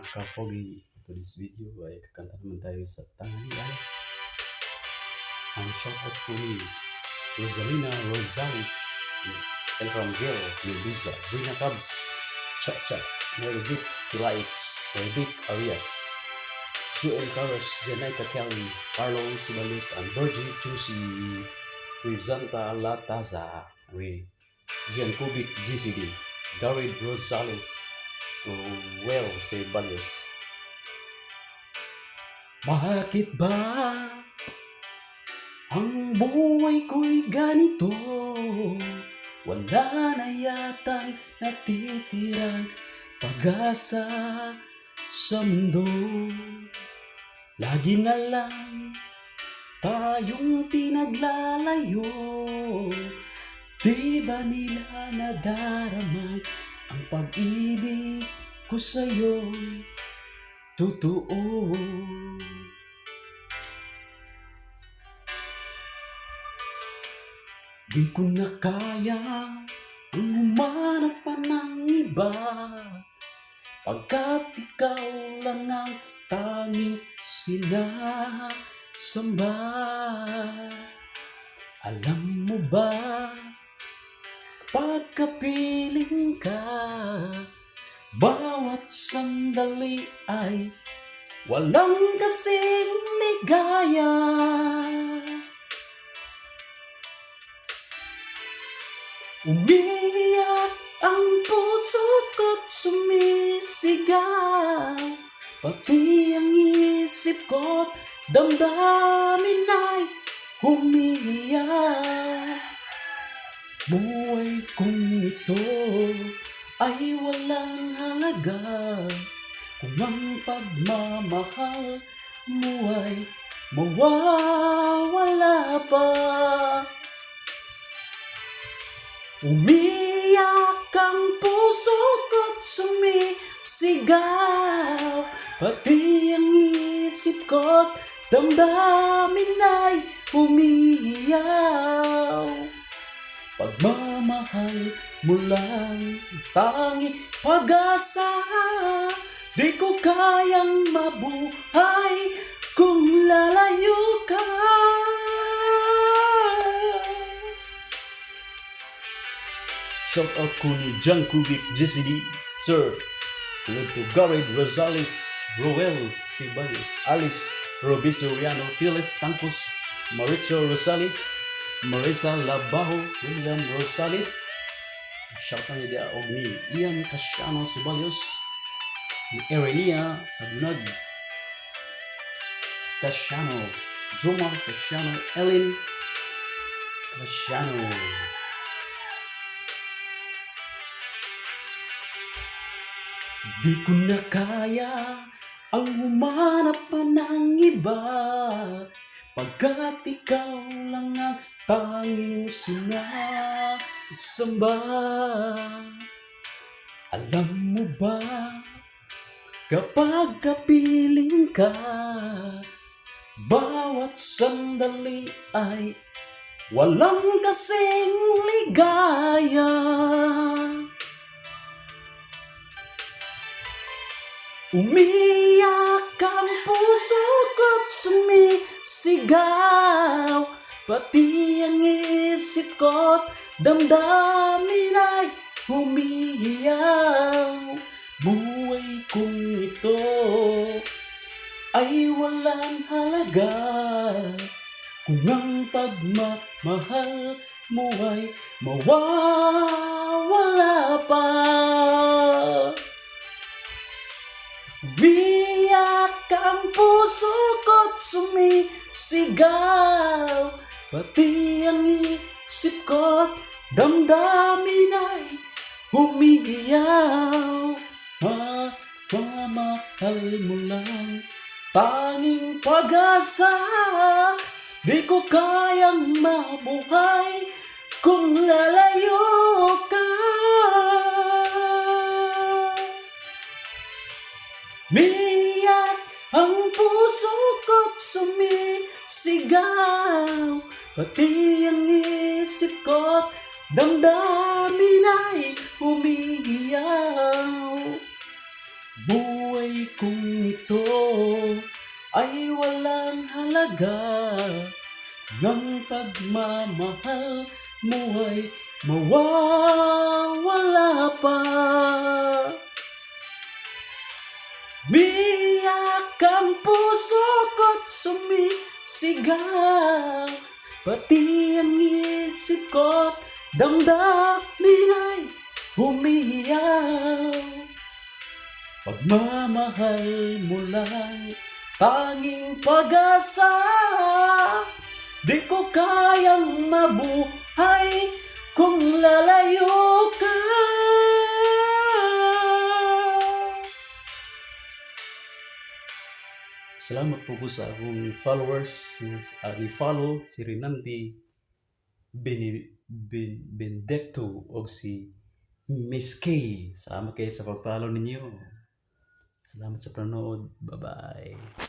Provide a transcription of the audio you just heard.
kapogi, to this video ay kakanta naman tayo sa tanghalian. Ang shoutout po ni Rosalina Rosales, El Rangel, Medusa, Brina Cubs, Cha-Cha, Mervic Rice, Mervic Arias, Joel Carlos, Janaika Kelly, Carlo Sibalos, and Virgin Juicy, Crisanta Lataza, Gian Kubik GCD, Garid Rosales, Well Ceballos. Bakit ba ang buhay ko'y ganito? Wala na yatang natitirang pag-asa sa mundo. Lagi na lang tayong pinaglalayo. Di ba nila nadarama ang pag-ibig ko sa'yo? Totoo. Di ko na kaya ang humanap pa ng iba, pagkat ikaw lang ang tanging sinasamba. Alam mo ba, kapag kapiling ka, bawat sandali ay walang kasing ligaya. Umiiyak ang puso ko't sumisigaw, pati ang isip ko't damdamin ay humiiyak. Buhay kong ito ay walang halaga kung ang pagmamahal mo ay mawawala pa. Umiyak ang puso ko't sumisigaw, pati ang isip ko't damdamin ay umiiyaw. Pagmamahal mo lang tanging pag-asa, di ko kayang mabuhay kung lalayo ka. Shout out ko ni John Kubik GCD, Sir. Tulad to Garid Rosales, Roel Sibalos, Alice Robisoriano, Philip Tancos, Mauricio Rosales, Marisa Labajo, William Rosales. Shout out niya og ni Ian Casiano Sibalos, ni Erenia Adunag Casiano, Joma Casiano, Ellen Casiano. Di ko na kaya ang humanap pa ng iba, pagkat ikaw lang ang tanging sinasamba. Alam mo ba, kapag kapiling ka, bawat sandali ay walang kasing ligaya. Umiyak ang puso ko't sumisigaw, pati ang isip ko't damdamin ay humihiyaw. Buhay kong ito ay walang halaga kung ang pagmamahal mo ay mawawala pa. Umiyak ang puso ko't sumisigaw, pati ang isip ko't damdamin ay humihiyaw. Mamahal mo lang tanging pag-asa, di ko kayang mabuhay kung lalayo ka. Umiyak ang puso ko't sumisigaw, pati ang isip ko't damdamin ay umiiyaw. Buhay buhay kong ito ay walang halaga, ng pagmamahal mo ay mawawala pa. Biyak ang puso ko't sumisigaw, pati ang isip ko't damdamin ay humihiyaw. Pagmamahal mo lang tanging pag-asa, di ko kayang mabuhay kung lalayo ka. Salamat po sa akong followers. Ni-follow si Renanti Benedicto o si Miss K. Salamat kayo sa pag-follow ninyo. Salamat sa panonood. Bye-bye.